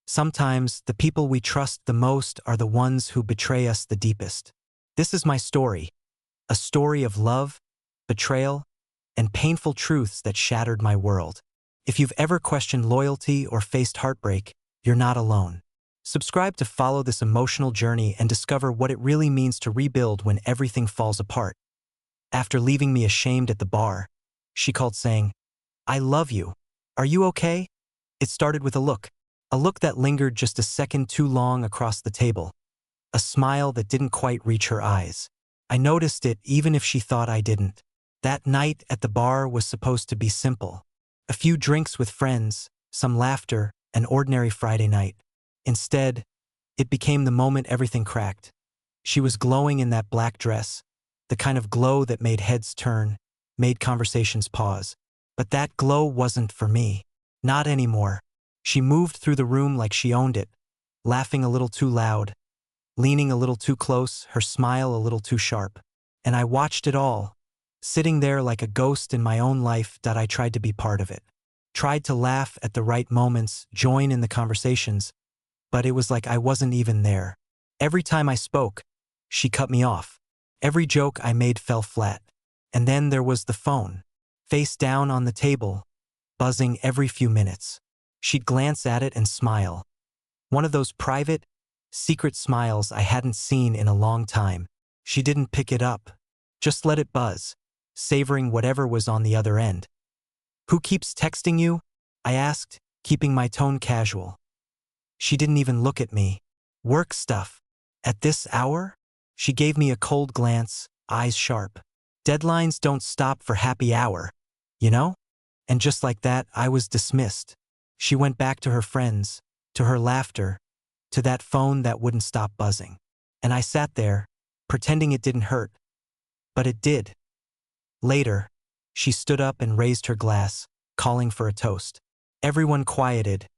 Sometimes, the people we trust the most are the ones who betray us the deepest. This is my story, a story of love, betrayal, and painful truths that shattered my world. If you've ever questioned loyalty or faced heartbreak, you're not alone. Subscribe to follow this emotional journey and discover what it really means to rebuild when everything falls apart. After leaving me ashamed at the bar, she called saying, "I love you. Are you okay?" It started with a look that lingered just a second too long across the table, a smile that didn't quite reach her eyes. I noticed it even if she thought I didn't. That night at the bar was supposed to be simple. A few drinks with friends, some laughter, an ordinary Friday night. Instead, it became the moment everything cracked. She was glowing in that black dress, the kind of glow that made heads turn, made conversations pause. But that glow wasn't for me. Not anymore. She moved through the room like she owned it, laughing a little too loud, leaning a little too close, her smile a little too sharp. And I watched it all, sitting there like a ghost in my own life that I tried to be part of it. Tried to laugh at the right moments, join in the conversations, but it was like I wasn't even there. Every time I spoke, she cut me off. Every joke I made fell flat. And then there was the phone, face down on the table, buzzing every few minutes. She'd glance at it and smile. One of those private, secret smiles I hadn't seen in a long time. She didn't pick it up, just let it buzz, savoring whatever was on the other end. "Who keeps texting you?" I asked, keeping my tone casual. She didn't even look at me. "Work stuff. At this hour?" She gave me a cold glance, eyes sharp. "Deadlines don't stop for happy hour, you know?" And just like that, I was dismissed. She went back to her friends, to her laughter, to that phone that wouldn't stop buzzing. And I sat there, pretending it didn't hurt. But it did. Later, she stood up and raised her glass, calling for a toast. Everyone quieted,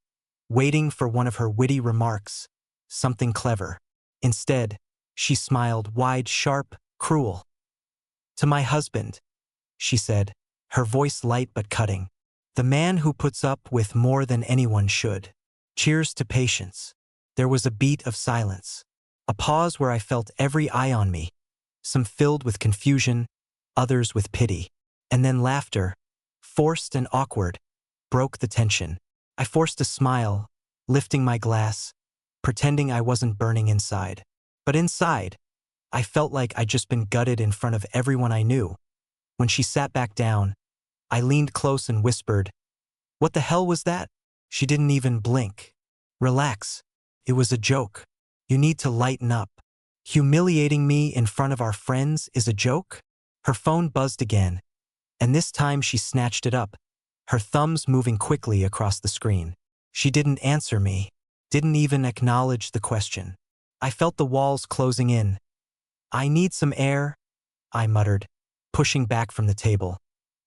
waiting for one of her witty remarks, something clever. Instead, she smiled wide, sharp, cruel. "To my husband," she said, her voice light but cutting. "The man who puts up with more than anyone should. Cheers to patience." There was a beat of silence, a pause where I felt every eye on me, some filled with confusion, others with pity. And then laughter, forced and awkward, broke the tension. I forced a smile, lifting my glass, pretending I wasn't burning inside. But inside, I felt like I'd just been gutted in front of everyone I knew. When she sat back down, I leaned close and whispered, "What the hell was that?" She didn't even blink. "Relax. It was a joke. You need to lighten up. Humiliating me in front of our friends is a joke?" Her phone buzzed again, and this time she snatched it up, her thumbs moving quickly across the screen. She didn't answer me, didn't even acknowledge the question. I felt the walls closing in. "I need some air," I muttered, pushing back from the table.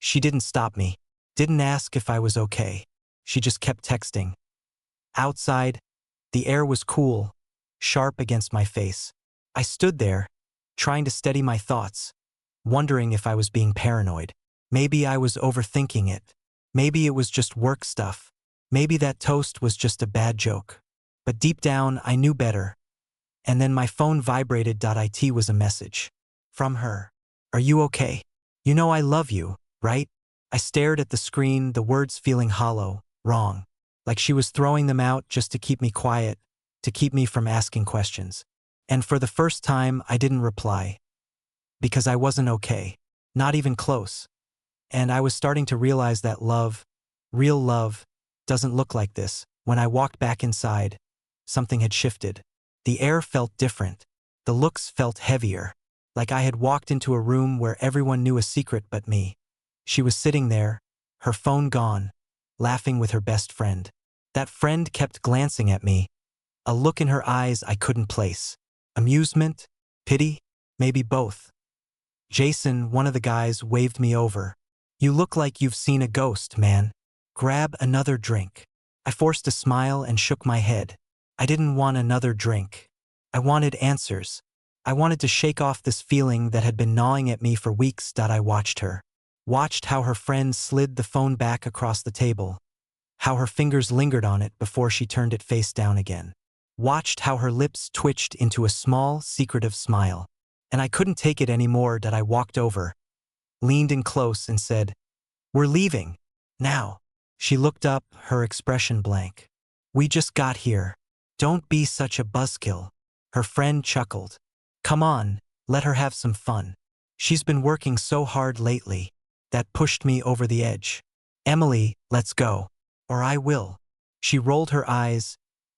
She didn't stop me, didn't ask if I was okay. She just kept texting. Outside, the air was cool, sharp against my face. I stood there, trying to steady my thoughts, wondering if I was being paranoid. Maybe I was overthinking it. Maybe it was just work stuff. Maybe that toast was just a bad joke. But deep down, I knew better. And then my phone vibrated. It was a message. From her. "Are you okay? You know I love you, right?" I stared at the screen, the words feeling hollow, wrong. Like she was throwing them out just to keep me quiet, to keep me from asking questions. And for the first time, I didn't reply. Because I wasn't okay. Not even close. And I was starting to realize that love, real love, doesn't look like this. When I walked back inside, something had shifted. The air felt different. The looks felt heavier. Like I had walked into a room where everyone knew a secret but me. She was sitting there, her phone gone, laughing with her best friend. That friend kept glancing at me, a look in her eyes I couldn't place. Amusement? Pity? Maybe both. Jason, one of the guys, waved me over. "You look like you've seen a ghost, man. Grab another drink." I forced a smile and shook my head. I didn't want another drink. I wanted answers. I wanted to shake off this feeling that had been gnawing at me for weeks. I watched her. Watched how her friend slid the phone back across the table. how her fingers lingered on it before she turned it face down again. Watched how her lips twitched into a small, secretive smile. And I couldn't take it anymore that I walked over, leaned in close and said, "We're leaving. Now." She looked up, her expression blank. "We just got here. Don't be such a buzzkill." Her friend chuckled. "Come on, let her have some fun. She's been working so hard lately." That pushed me over the edge. "Emily, let's go. Or I will." She rolled her eyes,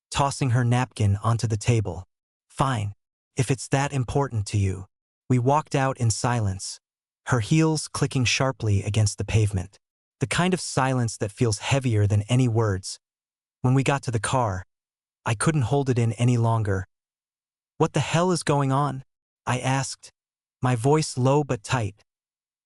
tossing her napkin onto the table. "Fine, if it's that important to you." We walked out in silence, her heels clicking sharply against the pavement. The kind of silence that feels heavier than any words. When we got to the car, I couldn't hold it in any longer. "What the hell is going on?" I asked, my voice low but tight.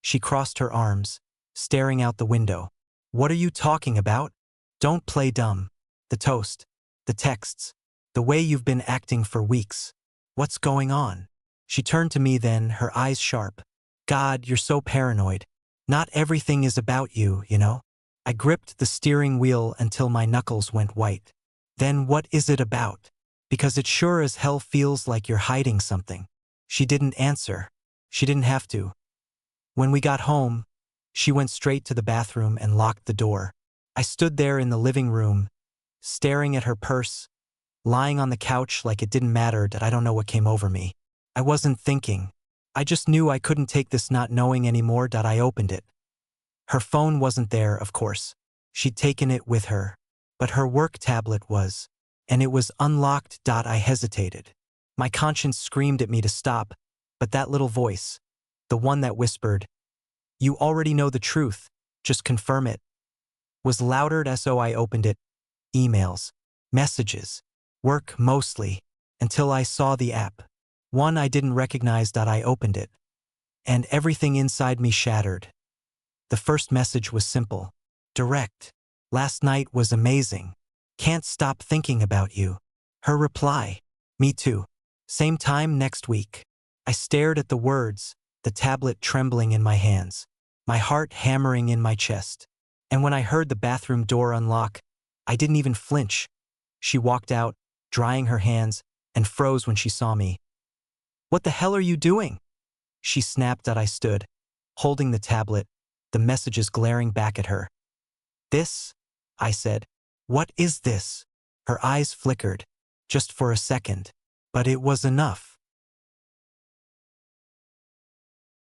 She crossed her arms, staring out the window. "What are you talking about? Don't play dumb. The toast, the texts, the way you've been acting for weeks. What's going on?" She turned to me then, her eyes sharp. "God, you're so paranoid. Not everything is about you, you know?" I gripped the steering wheel until my knuckles went white. "Then what is it about? Because it sure as hell feels like you're hiding something." She didn't answer. She didn't have to. When we got home, she went straight to the bathroom and locked the door. I stood there in the living room, staring at her purse, lying on the couch like it didn't matter that I don't know what came over me. I wasn't thinking. I just knew I couldn't take this not knowing anymore that I opened it. Her phone wasn't there, of course. She'd taken it with her. But her work tablet was. And it was unlocked. I hesitated. My conscience screamed at me to stop, but that little voice, the one that whispered, "You already know the truth, just confirm it," was louder. So I opened it. Emails, messages, work mostly, until I saw the app. One I didn't recognize. I opened it. And everything inside me shattered. The first message was simple, direct. "Last night was amazing. Can't stop thinking about you." Her reply, "Me too. Same time next week." I stared at the words, the tablet trembling in my hands, my heart hammering in my chest. And when I heard the bathroom door unlock, I didn't even flinch. She walked out, drying her hands, and froze when she saw me. "What the hell are you doing?" she snapped. I stood, holding the tablet, the messages glaring back at her. "This?" I said. "What is this?" Her eyes flickered, just for a second, but it was enough.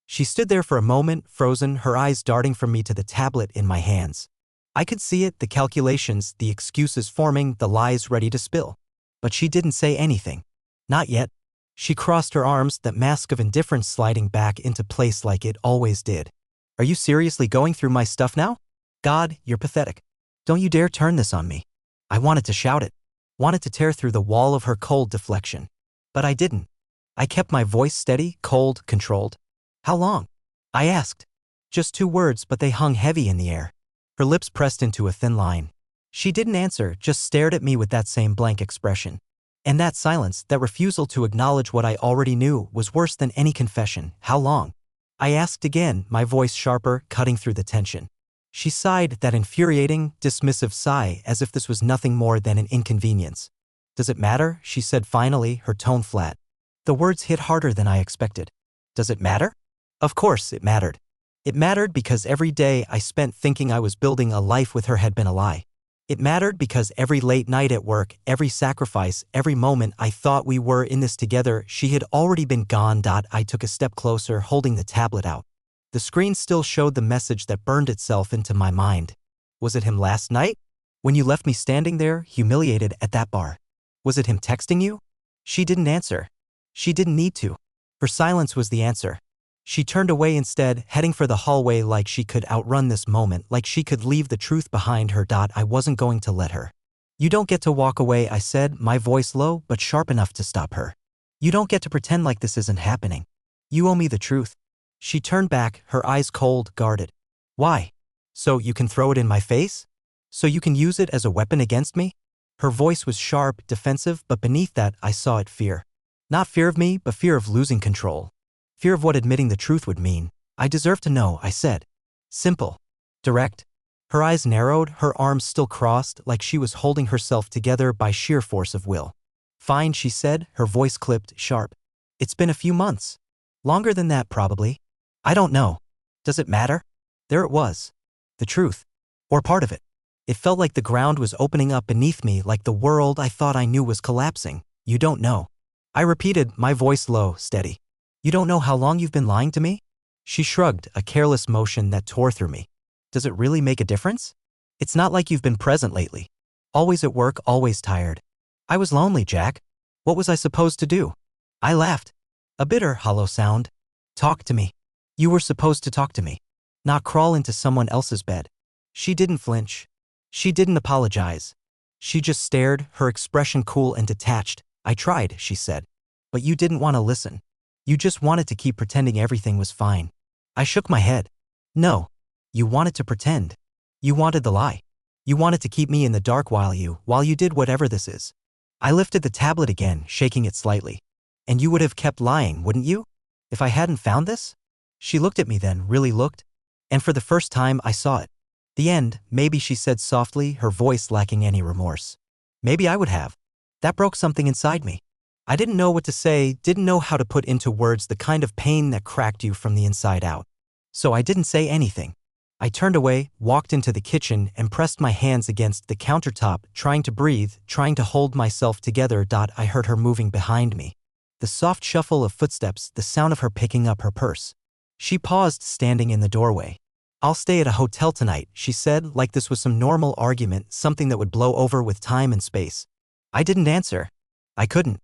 She stood there for a moment, frozen, her eyes darting from me to the tablet in my hands. I could see it, the calculations, the excuses forming, the lies ready to spill. But she didn't say anything. Not yet. She crossed her arms, that mask of indifference sliding back into place like it always did. "Are you seriously going through my stuff now? God, you're pathetic. Don't you dare turn this on me." I wanted to shout it, wanted to tear through the wall of her cold deflection. But I didn't. I kept my voice steady, cold, controlled. "How long?" I asked. Just 2 words, but they hung heavy in the air. Her lips pressed into a thin line. She didn't answer, just stared at me with that same blank expression. And that silence, that refusal to acknowledge what I already knew, was worse than any confession. "How long?" I asked again, my voice sharper, cutting through the tension. She sighed, that infuriating, dismissive sigh, as if this was nothing more than an inconvenience. "Does it matter?" she said finally, her tone flat. The words hit harder than I expected. Does it matter? Of course it mattered. It mattered because every day I spent thinking I was building a life with her had been a lie. It mattered because every late night at work, every sacrifice, every moment I thought we were in this together, she had already been gone. I took a step closer, holding the tablet out. The screen still showed the message that burned itself into my mind. Was it him last night? When you left me standing there, humiliated at that bar? Was it him texting you? She didn't answer. She didn't need to. Her silence was the answer. She turned away instead, heading for the hallway like she could outrun this moment, like she could leave the truth behind her. I wasn't going to let her. "You don't get to walk away," I said, my voice low but sharp enough to stop her. "You don't get to pretend like this isn't happening. You owe me the truth." She turned back, her eyes cold, guarded. "Why? So you can throw it in my face? So you can use it as a weapon against me?" Her voice was sharp, defensive, but beneath that I saw it fear. Not fear of me, but fear of losing control. Fear of what admitting the truth would mean. "I deserve to know," I said. Simple. Direct. Her eyes narrowed, her arms still crossed, like she was holding herself together by sheer force of will. Fine, she said, her voice clipped, sharp. It's been a few months. Longer than that, probably. I don't know. Does it matter? There it was. The truth. Or part of it. It felt like the ground was opening up beneath me, like the world I thought I knew was collapsing. You don't know. I repeated, my voice low, steady. You don't know how long you've been lying to me? She shrugged, a careless motion that tore through me. Does it really make a difference? It's not like you've been present lately. Always at work, always tired. I was lonely, Jack. What was I supposed to do? I laughed. A bitter, hollow sound. Talk to me. You were supposed to talk to me. Not crawl into someone else's bed. She didn't flinch. She didn't apologize. She just stared, her expression cool and detached. I tried, she said. But you didn't want to listen. You just wanted to keep pretending everything was fine. I shook my head. No. You wanted to pretend. You wanted the lie. You wanted to keep me in the dark while you did whatever this is. I lifted the tablet again, shaking it slightly. And you would have kept lying, wouldn't you? If I hadn't found this? She looked at me then, really looked. And for the first time, I saw it. The end, maybe, she said softly, her voice lacking any remorse. Maybe I would have. That broke something inside me. I didn't know what to say, didn't know how to put into words the kind of pain that cracked you from the inside out. So I didn't say anything. I turned away, walked into the kitchen, and pressed my hands against the countertop, trying to breathe, trying to hold myself together. I heard her moving behind me. The soft shuffle of footsteps, the sound of her picking up her purse. She paused, standing in the doorway. I'll stay at a hotel tonight, she said, like this was some normal argument, something that would blow over with time and space. I didn't answer. I couldn't.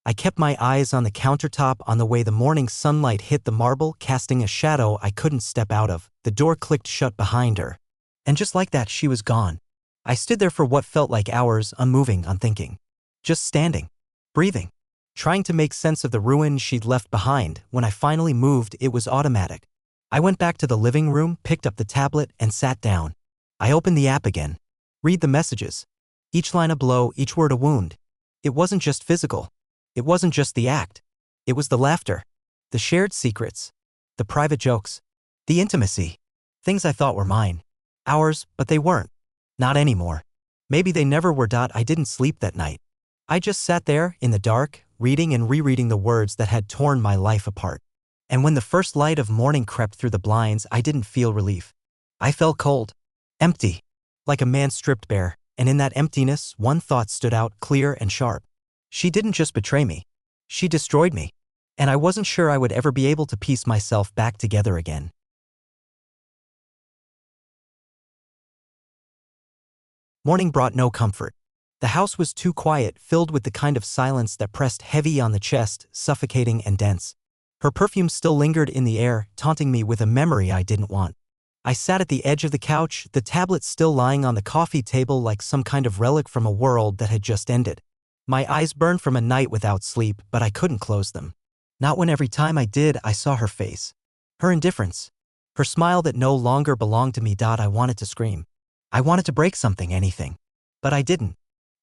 I kept my eyes on the countertop, on the way the morning sunlight hit the marble, casting a shadow I couldn't step out of. The door clicked shut behind her. And just like that, she was gone. I stood there for what felt like hours, unmoving, unthinking. Just standing. Breathing. Trying to make sense of the ruin she'd left behind. When I finally moved, it was automatic. I went back to the living room, picked up the tablet, and sat down. I opened the app again. Read the messages. Each line a blow, each word a wound. It wasn't just physical. It wasn't just the act. It was the laughter. The shared secrets. The private jokes. The intimacy. Things I thought were mine. Ours, but they weren't. Not anymore. Maybe they never were. I didn't sleep that night. I just sat there, in the dark, reading and rereading the words that had torn my life apart. And when the first light of morning crept through the blinds, I didn't feel relief. I felt cold. Empty. Like a man stripped bare. And in that emptiness, one thought stood out, clear and sharp. She didn't just betray me. She destroyed me. And I wasn't sure I would ever be able to piece myself back together again. Morning brought no comfort. The house was too quiet, filled with the kind of silence that pressed heavy on the chest, suffocating and dense. Her perfume still lingered in the air, taunting me with a memory I didn't want. I sat at the edge of the couch, the tablet still lying on the coffee table like some kind of relic from a world that had just ended. My eyes burned from a night without sleep, but I couldn't close them. Not when every time I did, I saw her face. Her indifference. Her smile that no longer belonged to me. I wanted to scream. I wanted to break something, anything. But I didn't.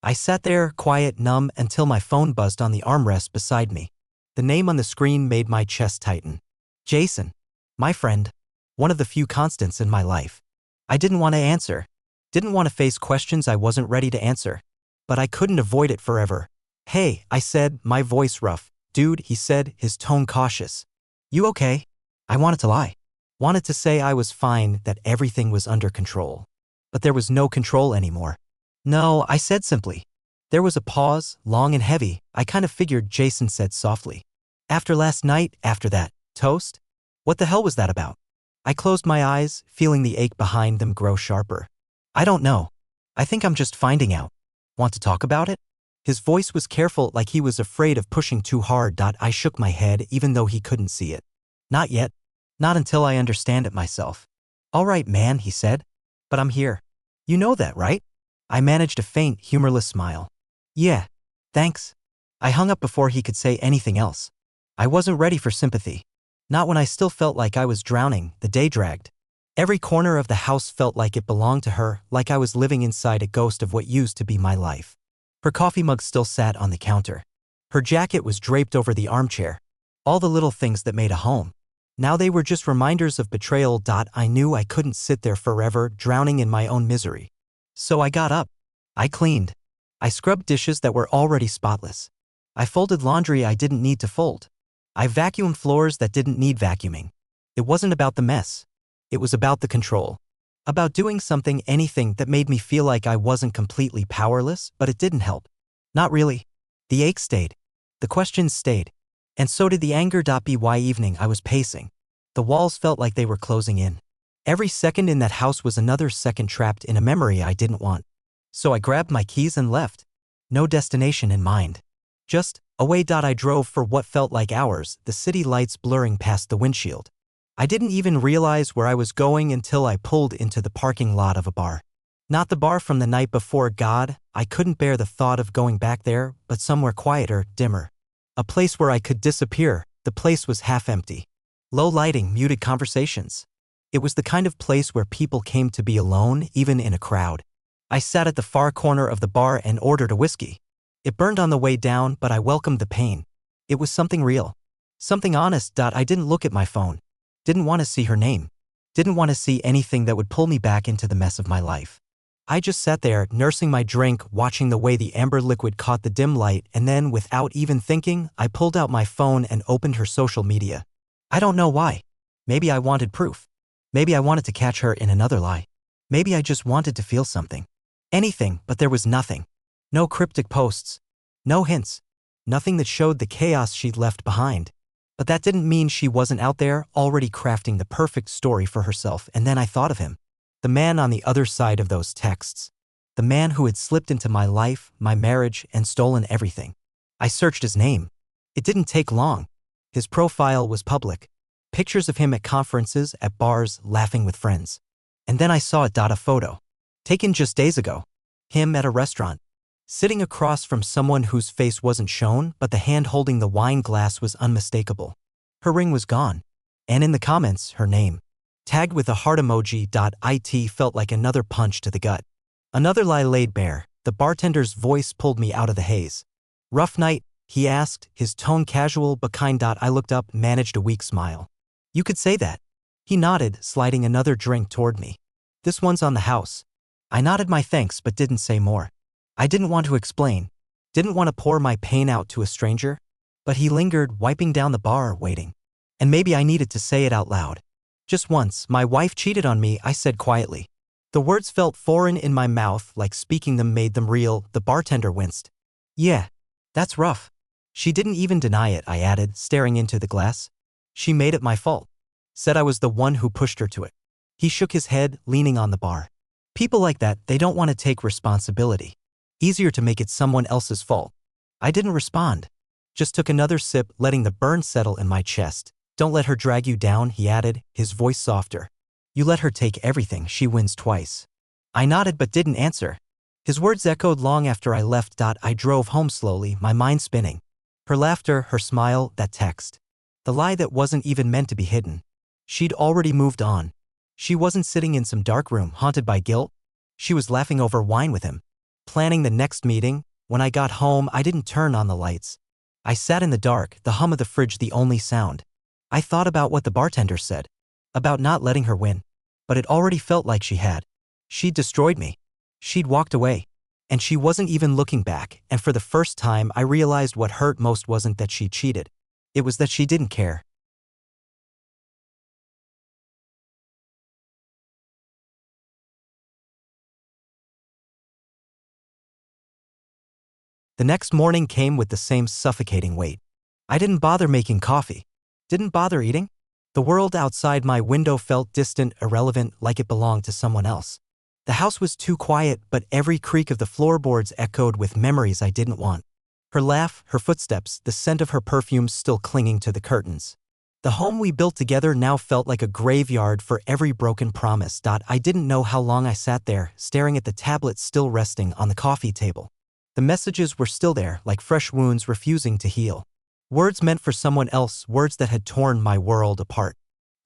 I sat there, quiet, numb, until my phone buzzed on the armrest beside me. The name on the screen made my chest tighten. Jason. My friend. One of the few constants in my life. I didn't want to answer. Didn't want to face questions I wasn't ready to answer. But I couldn't avoid it forever. Hey, I said, my voice rough. Dude, he said, his tone cautious. You okay? I wanted to lie. Wanted to say I was fine, that everything was under control. But there was no control anymore. No, I said simply. There was a pause, long and heavy. I kind of figured, Jason said softly. After last night, after that toast? What the hell was that about? I closed my eyes, feeling the ache behind them grow sharper. I don't know. I think I'm just finding out. Want to talk about it? His voice was careful, like he was afraid of pushing too hard. I shook my head, even though he couldn't see it. Not yet. Not until I understand it myself. All right, man, he said. But I'm here. You know that, right? I managed a faint, humorless smile. Yeah. Thanks. I hung up before he could say anything else. I wasn't ready for sympathy. Not when I still felt like I was drowning. The day dragged. Every corner of the house felt like it belonged to her, like I was living inside a ghost of what used to be my life. Her coffee mug still sat on the counter. Her jacket was draped over the armchair. All the little things that made a home. Now they were just reminders of betrayal. I knew I couldn't sit there forever, drowning in my own misery. So I got up. I cleaned. I scrubbed dishes that were already spotless. I folded laundry I didn't need to fold. I vacuumed floors that didn't need vacuuming. It wasn't about the mess. It was about the control. About doing something, anything that made me feel like I wasn't completely powerless, but it didn't help. Not really. The ache stayed. The questions stayed. And so did the anger. By evening I was pacing. The walls felt like they were closing in. Every second in that house was another second trapped in a memory I didn't want. So I grabbed my keys and left. No destination in mind. Just away. I drove for what felt like hours, the city lights blurring past the windshield. I didn't even realize where I was going until I pulled into the parking lot of a bar. Not the bar from the night before. God, I couldn't bear the thought of going back there, but somewhere quieter, dimmer. A place where I could disappear. The place was half empty. Low lighting, muted conversations. It was the kind of place where people came to be alone, even in a crowd. I sat at the far corner of the bar and ordered a whiskey. It burned on the way down, but I welcomed the pain. It was something real. Something honest. I didn't look at my phone. Didn't want to see her name. Didn't want to see anything that would pull me back into the mess of my life. I just sat there, nursing my drink, watching the way the amber liquid caught the dim light, and then, without even thinking, I pulled out my phone and opened her social media. I don't know why. Maybe I wanted proof. Maybe I wanted to catch her in another lie. Maybe I just wanted to feel something. Anything, but there was nothing. No cryptic posts. No hints. Nothing that showed the chaos she'd left behind. But that didn't mean she wasn't out there, already crafting the perfect story for herself. And then I thought of him. The man on the other side of those texts. The man who had slipped into my life, my marriage, and stolen everything. I searched his name. It didn't take long. His profile was public. Pictures of him at conferences, at bars, laughing with friends. And then I saw a photo. Taken just days ago. Him at a restaurant. Sitting across from someone whose face wasn't shown, but the hand holding the wine glass was unmistakable. Her ring was gone. And in the comments, her name. Tagged with a heart emoji. It felt like another punch to the gut. Another lie laid bare. The bartender's voice pulled me out of the haze. Rough night, he asked, his tone casual but kind. I looked up, managed a weak smile. You could say that. He nodded, sliding another drink toward me. This one's on the house. I nodded my thanks but didn't say more. I didn't want to explain. Didn't want to pour my pain out to a stranger. But he lingered, wiping down the bar, waiting. And maybe I needed to say it out loud. Just once, my wife cheated on me, I said quietly. The words felt foreign in my mouth, like speaking them made them real. The bartender winced. Yeah, that's rough. She didn't even deny it, I added, staring into the glass. She made it my fault. Said I was the one who pushed her to it. He shook his head, leaning on the bar. People like that, they don't want to take responsibility. Easier to make it someone else's fault. I didn't respond. Just took another sip, letting the burn settle in my chest. Don't let her drag you down, he added, his voice softer. You let her take everything, she wins twice. I nodded but didn't answer. His words echoed long after I left. I drove home slowly, my mind spinning. Her laughter, her smile, that text. The lie that wasn't even meant to be hidden. She'd already moved on. She wasn't sitting in some dark room, haunted by guilt. She was laughing over wine with him. Planning the next meeting. When I got home, I didn't turn on the lights. I sat in the dark, the hum of the fridge the only sound. I thought about what the bartender said. About not letting her win. But it already felt like she had. She'd destroyed me. She'd walked away. And she wasn't even looking back, and for the first time I realized what hurt most wasn't that she cheated. It was that she didn't care. The next morning came with the same suffocating weight. I didn't bother making coffee. Didn't bother eating. The world outside my window felt distant, irrelevant, like it belonged to someone else. The house was too quiet, but every creak of the floorboards echoed with memories I didn't want. Her laugh, her footsteps, the scent of her perfume still clinging to the curtains. The home we built together now felt like a graveyard for every broken promise. I didn't know how long I sat there, staring at the tablet still resting on the coffee table. The messages were still there, like fresh wounds refusing to heal. Words meant for someone else, words that had torn my world apart.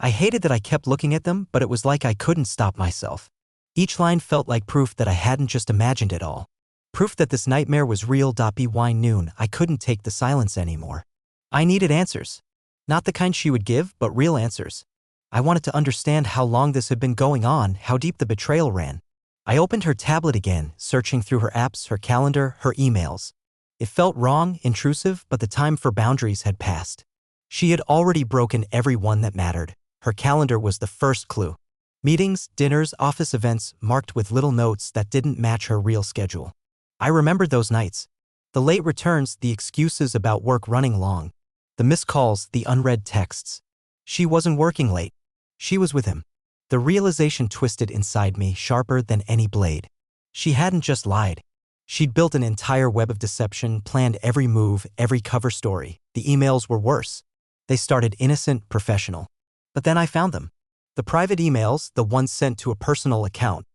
I hated that I kept looking at them, but it was like I couldn't stop myself. Each line felt like proof that I hadn't just imagined it all. Proof that this nightmare was real. By noon, I couldn't take the silence anymore. I needed answers. Not the kind she would give, but real answers. I wanted to understand how long this had been going on, how deep the betrayal ran. I opened her tablet again, searching through her apps, her calendar, her emails. It felt wrong, intrusive, but the time for boundaries had passed. She had already broken every one that mattered. Her calendar was the first clue. Meetings, dinners, office events, marked with little notes that didn't match her real schedule. I remembered those nights. The late returns, the excuses about work running long. The missed calls, the unread texts. She wasn't working late. She was with him. The realization twisted inside me, sharper than any blade. She hadn't just lied. She'd built an entire web of deception, planned every move, every cover story. The emails were worse. They started innocent, professional. But then I found them. The private emails, the ones sent to a personal account.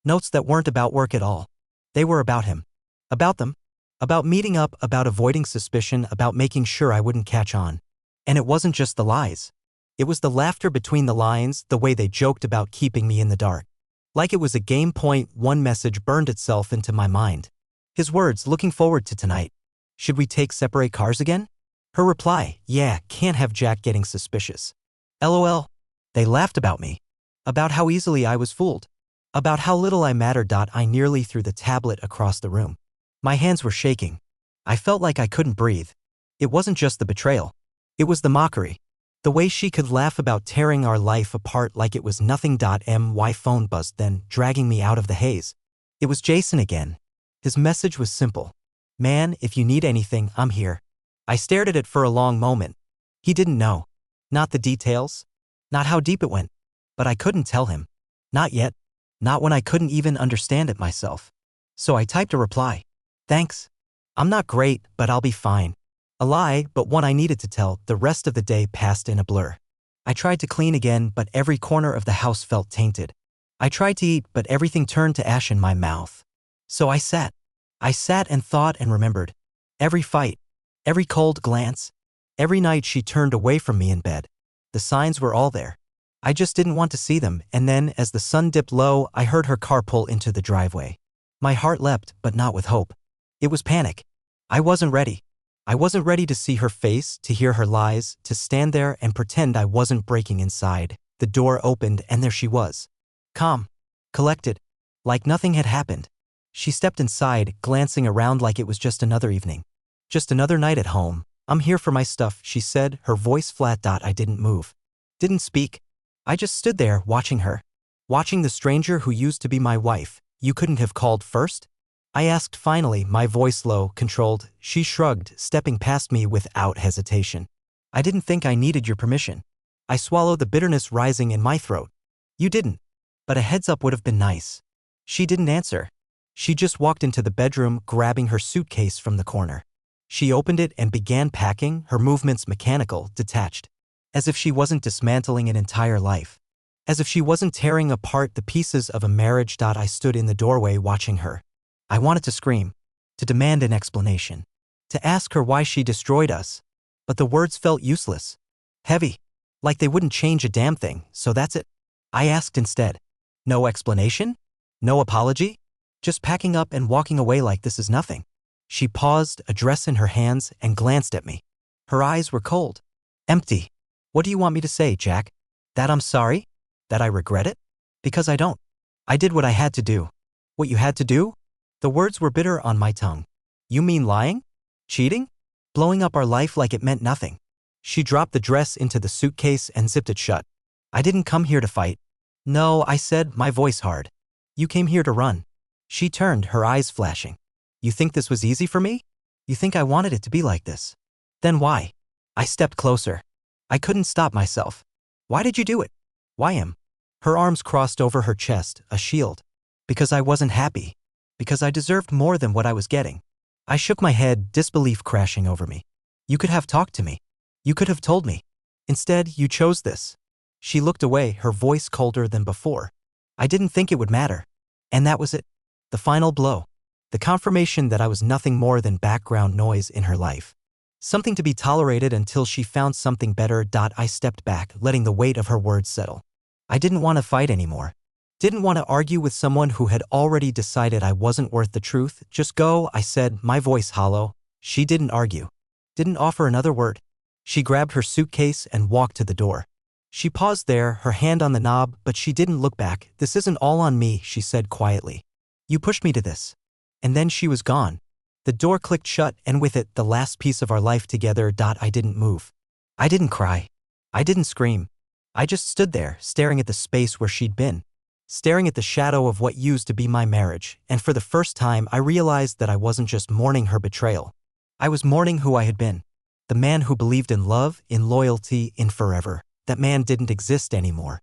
Notes that weren't about work at all. They were about him. About them. About meeting up, about avoiding suspicion, about making sure I wouldn't catch on. And it wasn't just the lies. It was the laughter between the lines, the way they joked about keeping me in the dark. Like it was a game point, one message burned itself into my mind. His words, looking forward to tonight. Should we take separate cars again? Her reply, yeah, can't have Jack getting suspicious. LOL. They laughed about me. About how easily I was fooled. About how little I mattered. I nearly threw the tablet across the room. My hands were shaking. I felt like I couldn't breathe. It wasn't just the betrayal. It was the mockery. The way she could laugh about tearing our life apart like it was nothing. My phone buzzed, then dragging me out of the haze. It was Jason again. His message was simple. Man, if you need anything, I'm here. I stared at it for a long moment. He didn't know. Not the details. Not how deep it went. But I couldn't tell him. Not yet. Not when I couldn't even understand it myself. So I typed a reply. Thanks. I'm not great, but I'll be fine. A lie, but one I needed to tell. The rest of the day passed in a blur. I tried to clean again, but every corner of the house felt tainted. I tried to eat, but everything turned to ash in my mouth. So I sat. I sat and thought and remembered. Every fight. Every cold glance. Every night she turned away from me in bed. The signs were all there. I just didn't want to see them, and then, as the sun dipped low, I heard her car pull into the driveway. My heart leapt, but not with hope. It was panic. I wasn't ready. I wasn't ready to see her face, to hear her lies, to stand there and pretend I wasn't breaking inside. The door opened, and there she was. Calm. Collected. Like nothing had happened. She stepped inside, glancing around like it was just another evening. Just another night at home. I'm here for my stuff, she said, her voice flat. I didn't move. Didn't speak. I just stood there, watching her. Watching the stranger who used to be my wife. You couldn't have called first? I asked finally, my voice low, controlled. She shrugged, stepping past me without hesitation. I didn't think I needed your permission. I swallowed the bitterness rising in my throat. You didn't. But a heads up would have been nice. She didn't answer. She just walked into the bedroom, grabbing her suitcase from the corner. She opened it and began packing, her movements mechanical, detached. As if she wasn't dismantling an entire life. As if she wasn't tearing apart the pieces of a marriage. I stood in the doorway watching her. I wanted to scream. To demand an explanation. To ask her why she destroyed us. But the words felt useless. Heavy. Like they wouldn't change a damn thing, so that's it. I asked instead. No explanation? No apology? Just packing up and walking away like this is nothing. She paused, a dress in her hands, and glanced at me. Her eyes were cold. Empty. What do you want me to say, Jack? That I'm sorry? That I regret it? Because I don't. I did what I had to do. What you had to do? The words were bitter on my tongue. You mean lying? Cheating? Blowing up our life like it meant nothing. She dropped the dress into the suitcase and zipped it shut. I didn't come here to fight. No, I said, my voice hard. You came here to run. She turned, her eyes flashing. You think this was easy for me? You think I wanted it to be like this? Then why? I stepped closer. I couldn't stop myself. Why did you do it? Why him? Her arms crossed over her chest, a shield. Because I wasn't happy. Because I deserved more than what I was getting. I shook my head, disbelief crashing over me. You could have talked to me. You could have told me. Instead, you chose this. She looked away, her voice colder than before. I didn't think it would matter. And that was it. The final blow. The confirmation that I was nothing more than background noise in her life. Something to be tolerated until she found something better. I stepped back, letting the weight of her words settle. I didn't want to fight anymore. Didn't want to argue with someone who had already decided I wasn't worth the truth. Just go, I said, my voice hollow. She didn't argue. Didn't offer another word. She grabbed her suitcase and walked to the door. She paused there, her hand on the knob, but she didn't look back. "This isn't all on me," she said quietly. "You pushed me to this." And then she was gone. The door clicked shut, and with it, the last piece of our life together. I didn't move. I didn't cry. I didn't scream. I just stood there, staring at the space where she'd been. Staring at the shadow of what used to be my marriage, and for the first time I realized that I wasn't just mourning her betrayal. I was mourning who I had been. The man who believed in love, in loyalty, in forever. That man didn't exist anymore.